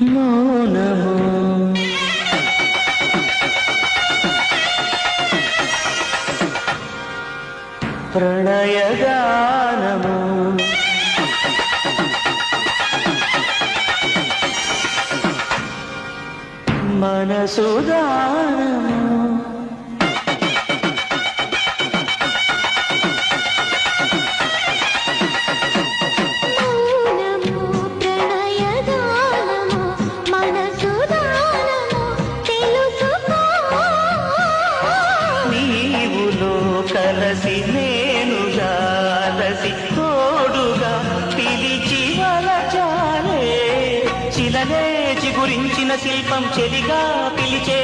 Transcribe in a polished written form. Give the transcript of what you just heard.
మౌనము ప్రణయగానము మనసుదానము కలసి నేనుగా రసి తోడుగా పిలిచి వలచాలే చిలనే చిగురించిన శిల్పం చెలిగా పిలిచే